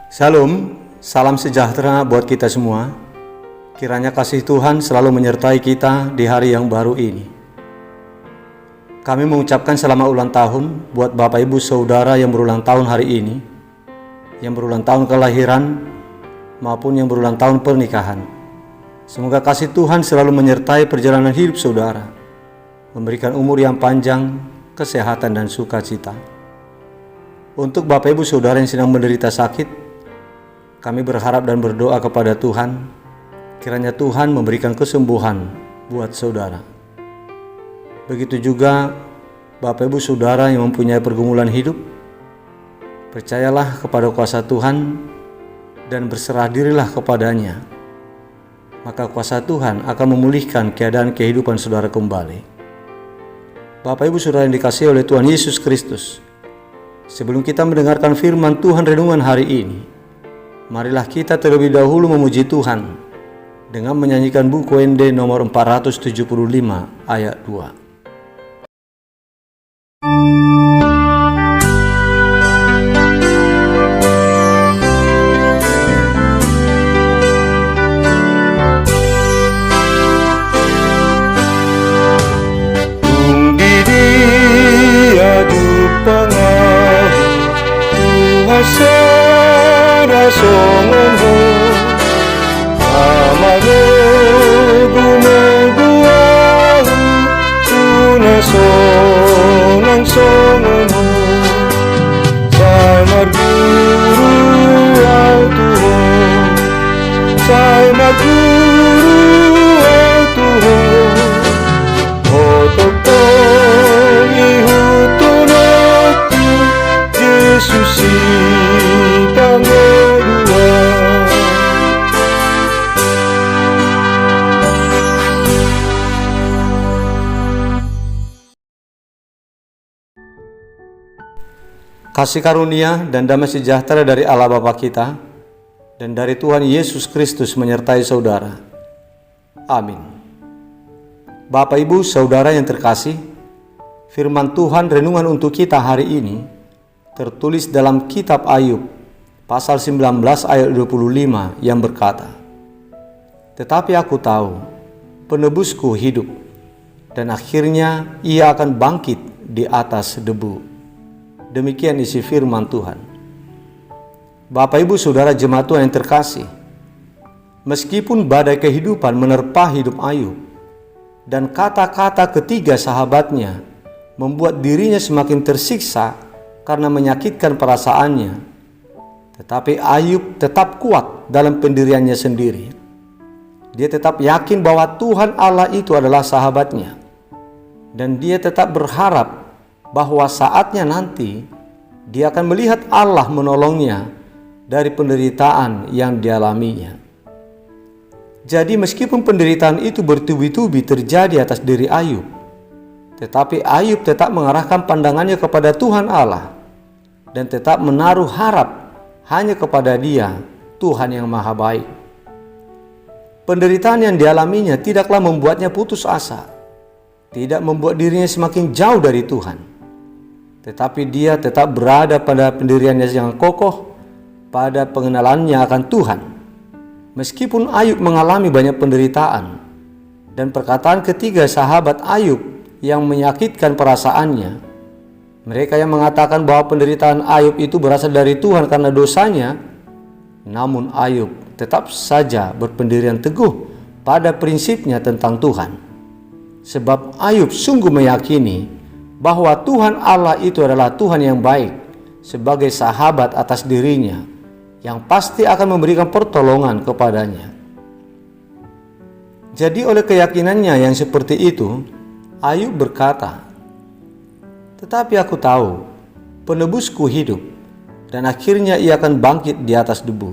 Shalom, salam sejahtera buat kita semua. Kiranya kasih Tuhan selalu menyertai kita di hari yang baru ini. Kami mengucapkan selamat ulang tahun buat Bapak Ibu Saudara yang berulang tahun hari ini, yang berulang tahun kelahiran maupun yang berulang tahun pernikahan. Semoga kasih Tuhan selalu menyertai perjalanan hidup saudara, memberikan umur yang panjang, kesehatan dan sukacita. Untuk Bapak Ibu Saudara yang sedang menderita sakit, kami berharap dan berdoa kepada Tuhan, kiranya Tuhan memberikan kesembuhan buat saudara. Begitu juga Bapak Ibu Saudara yang mempunyai pergumulan hidup, percayalah kepada kuasa Tuhan dan berserah dirilah kepadanya. Maka kuasa Tuhan akan memulihkan keadaan kehidupan saudara kembali. Bapak Ibu Saudara yang dikasihi oleh Tuhan Yesus Kristus, sebelum kita mendengarkan firman Tuhan renungan hari ini, marilah kita terlebih dahulu memuji Tuhan dengan menyanyikan buku ND nomor 475 ayat 2. Songon ho amano gumagua una songon songon ho sai marguru au tuho sai marguru au tuho otoko ihutonotu Jesus Kasih karunia dan damai sejahtera dari Allah Bapa kita dan dari Tuhan Yesus Kristus menyertai saudara. Amin. Bapak Ibu Saudara yang terkasih, firman Tuhan renungan untuk kita hari ini tertulis dalam kitab Ayub pasal 19 ayat 25 yang berkata, "Tetapi aku tahu penebusku hidup dan akhirnya ia akan bangkit di atas debu." Demikian isi firman Tuhan. Bapak Ibu Saudara jemaat Tuhan yang terkasih, meskipun badai kehidupan menerpa hidup Ayub dan kata-kata ketiga sahabatnya membuat dirinya semakin tersiksa karena menyakitkan perasaannya, tetapi Ayub tetap kuat dalam pendiriannya sendiri. Dia tetap yakin bahwa Tuhan Allah itu adalah sahabatnya, dan dia tetap berharap bahwa saatnya nanti dia akan melihat Allah menolongnya dari penderitaan yang dialaminya. Jadi meskipun penderitaan itu bertubi-tubi terjadi atas diri Ayub, tetapi Ayub tetap mengarahkan pandangannya kepada Tuhan Allah dan tetap menaruh harap hanya kepada Dia, Tuhan yang Maha Baik. Penderitaan yang dialaminya tidaklah membuatnya putus asa, tidak membuat dirinya semakin jauh dari Tuhan, tetapi dia tetap berada pada pendiriannya yang kokoh, pada pengenalannya akan Tuhan. Meskipun Ayub mengalami banyak penderitaan dan perkataan ketiga sahabat Ayub yang menyakitkan perasaannya, mereka yang mengatakan bahwa penderitaan Ayub itu berasal dari Tuhan karena dosanya, namun Ayub tetap saja berpendirian teguh pada prinsipnya tentang Tuhan. Sebab Ayub sungguh meyakini bahwa Tuhan Allah itu adalah Tuhan yang baik sebagai sahabat atas dirinya yang pasti akan memberikan pertolongan kepadanya. Jadi oleh keyakinannya yang seperti itu, Ayub berkata, "Tetapi aku tahu penebusku hidup dan akhirnya ia akan bangkit di atas debu.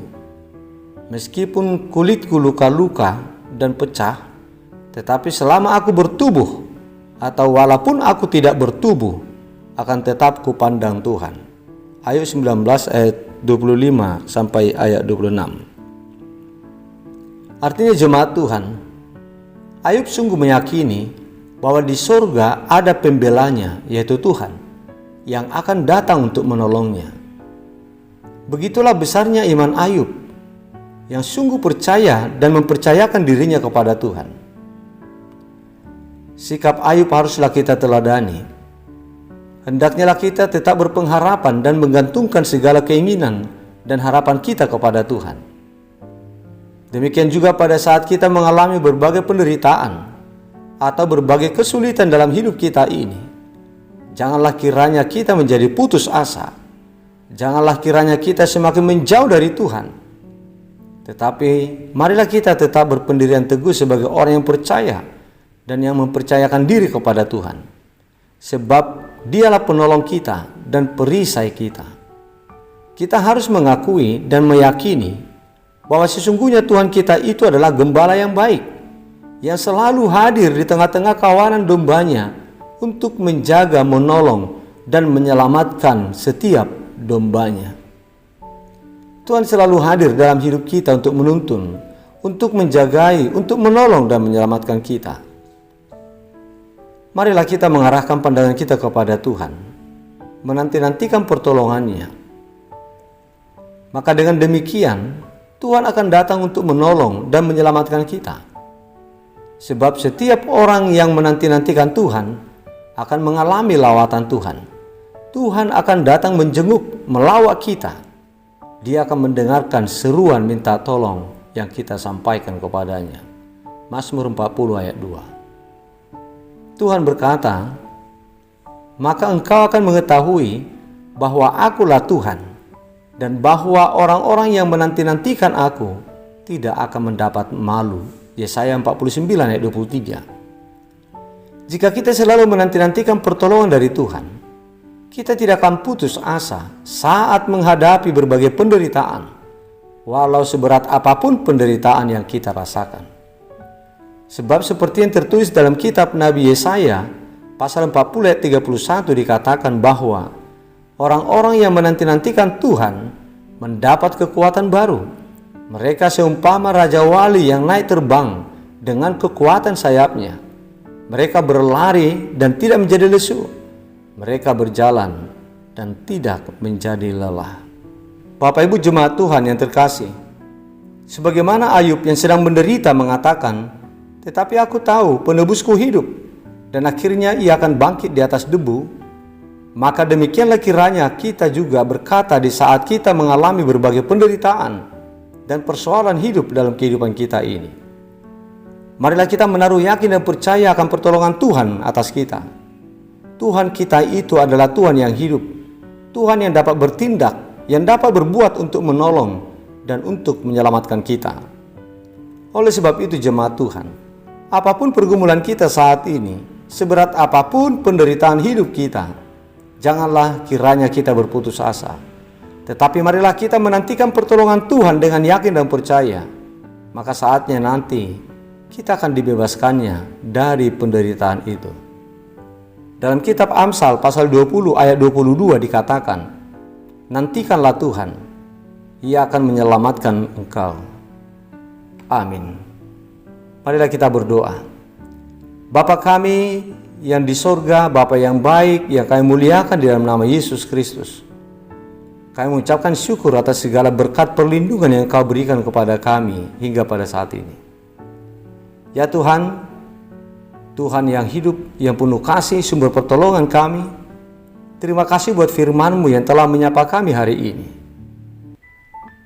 Meskipun kulitku luka-luka dan pecah, tetapi selama aku bertubuh atau walaupun aku tidak bertubuh, akan tetap kupandang Tuhan." Ayub 19 ayat 25 sampai ayat 26. Artinya jemaat Tuhan, Ayub sungguh meyakini bahwa di surga ada pembelanya, yaitu Tuhan, yang akan datang untuk menolongnya. Begitulah besarnya iman Ayub yang sungguh percaya dan mempercayakan dirinya kepada Tuhan. Sikap Ayub haruslah kita teladani. Hendaknya kita tetap berpengharapan dan menggantungkan segala keinginan dan harapan kita kepada Tuhan. Demikian juga pada saat kita mengalami berbagai penderitaan atau berbagai kesulitan dalam hidup kita ini, janganlah kiranya kita menjadi putus asa. Janganlah kiranya kita semakin menjauh dari Tuhan. Tetapi marilah kita tetap berpendirian teguh sebagai orang yang percaya dan yang mempercayakan diri kepada Tuhan. Sebab Dialah penolong kita dan perisai kita. Kita harus mengakui dan meyakini bahwa sesungguhnya Tuhan kita itu adalah gembala yang baik, yang selalu hadir di tengah-tengah kawanan dombanya untuk menjaga, menolong, dan menyelamatkan setiap dombanya. Tuhan selalu hadir dalam hidup kita untuk menuntun, untuk menjagai, untuk menolong dan menyelamatkan kita. Marilah kita mengarahkan pandangan kita kepada Tuhan, menanti-nantikan pertolongannya. Maka dengan demikian, Tuhan akan datang untuk menolong dan menyelamatkan kita. Sebab setiap orang yang menanti-nantikan Tuhan akan mengalami lawatan Tuhan. Tuhan akan datang menjenguk, melawat kita. Dia akan mendengarkan seruan minta tolong yang kita sampaikan kepadanya. Mazmur 40 ayat 2. Tuhan berkata, maka engkau akan mengetahui bahwa akulah Tuhan, dan bahwa orang-orang yang menanti-nantikan aku tidak akan mendapat malu. Yesaya 49 ayat 23. Jika kita selalu menanti-nantikan pertolongan dari Tuhan, kita tidak akan putus asa saat menghadapi berbagai penderitaan, walau seberat apapun penderitaan yang kita rasakan. Sebab seperti yang tertulis dalam kitab Nabi Yesaya pasal 40 ayat 31 dikatakan bahwa orang-orang yang menanti-nantikan Tuhan mendapat kekuatan baru. Mereka seumpama Raja Wali yang naik terbang dengan kekuatan sayapnya. Mereka berlari dan tidak menjadi lesu. Mereka berjalan dan tidak menjadi lelah. Bapak Ibu jemaat Tuhan yang terkasih, sebagaimana Ayub yang sedang menderita mengatakan, tetapi aku tahu penebusku hidup, dan akhirnya ia akan bangkit di atas debu. Maka demikianlah kiranya kita juga berkata di saat kita mengalami berbagai penderitaan dan persoalan hidup dalam kehidupan kita ini. Marilah kita menaruh yakin dan percaya akan pertolongan Tuhan atas kita. Tuhan kita itu adalah Tuhan yang hidup, Tuhan yang dapat bertindak, yang dapat berbuat untuk menolong dan untuk menyelamatkan kita. Oleh sebab itu jemaat Tuhan, apapun pergumulan kita saat ini, seberat apapun penderitaan hidup kita, janganlah kiranya kita berputus asa. Tetapi marilah kita menantikan pertolongan Tuhan dengan yakin dan percaya. Maka saatnya nanti kita akan dibebaskannya dari penderitaan itu. Dalam kitab Amsal pasal 20 ayat 22 dikatakan, nantikanlah Tuhan, Ia akan menyelamatkan engkau. Amin. Marilah kita berdoa. Bapa kami yang di sorga, Bapa yang baik, yang kami muliakan di dalam nama Yesus Kristus. Kami mengucapkan syukur atas segala berkat perlindungan yang Kau berikan kepada kami hingga pada saat ini. Ya Tuhan, Tuhan yang hidup, yang penuh kasih, sumber pertolongan kami, terima kasih buat firman-Mu yang telah menyapa kami hari ini.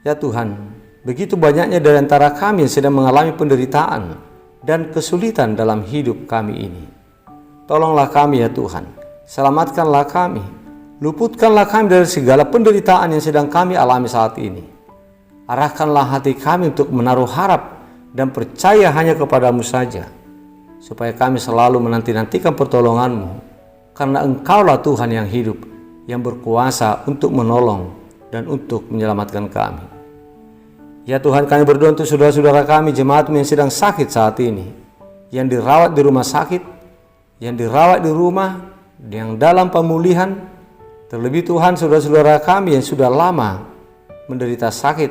Ya Tuhan, begitu banyaknya dari antara kami yang sedang mengalami penderitaan dan kesulitan dalam hidup kami ini. Tolonglah kami ya Tuhan, selamatkanlah kami, luputkanlah kami dari segala penderitaan yang sedang kami alami saat ini. Arahkanlah hati kami untuk menaruh harap dan percaya hanya kepada-Mu saja, supaya kami selalu menanti-nantikan pertolongan-Mu, karena Engkaulah Tuhan yang hidup, yang berkuasa untuk menolong dan untuk menyelamatkan kami. Ya Tuhan, kami berdoa untuk saudara-saudara kami, jemaat-Mu yang sedang sakit saat ini, yang dirawat di rumah sakit, yang dirawat di rumah, yang dalam pemulihan. Terlebih Tuhan, saudara-saudara kami yang sudah lama menderita sakit,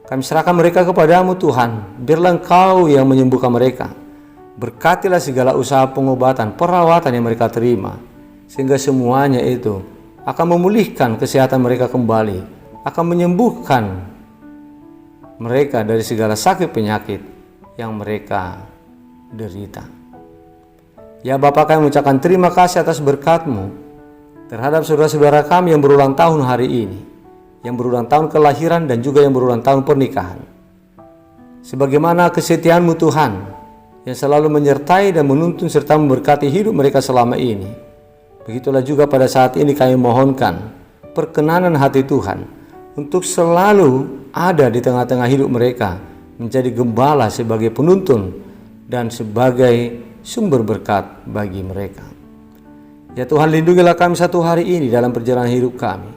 kami serahkan mereka kepada-Mu Tuhan. Biarlah Engkau yang menyembuhkan mereka. Berkatilah segala usaha pengobatan, perawatan yang mereka terima, sehingga semuanya itu akan memulihkan kesehatan mereka kembali akan menyembuhkan mereka dari segala sakit penyakit yang mereka derita. Ya Bapa, kami mengucapkan terima kasih atas berkat-Mu terhadap saudara-saudara kami yang berulang tahun hari ini, yang berulang tahun kelahiran dan juga yang berulang tahun pernikahan. Sebagaimana kesetiaan-Mu Tuhan yang selalu menyertai dan menuntun serta memberkati hidup mereka selama ini, begitulah juga pada saat ini kami mohonkan perkenanan hati Tuhan untuk selalu ada di tengah-tengah hidup mereka, menjadi gembala sebagai penuntun dan sebagai sumber berkat bagi mereka. Ya Tuhan, lindungilah kami satu hari ini dalam perjalanan hidup kami.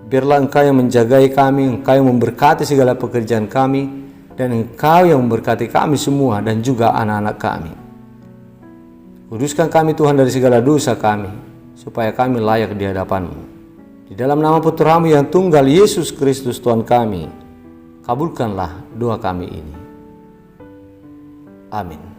Biarlah Engkau yang menjagai kami, Engkau yang memberkati segala pekerjaan kami, dan Engkau yang memberkati kami semua dan juga anak-anak kami. Kuduskan kami Tuhan dari segala dosa kami, supaya kami layak di hadapan-Mu. Di dalam nama Putra-Mu yang tunggal, Yesus Kristus Tuhan kami, kabulkanlah doa kami ini. Amin.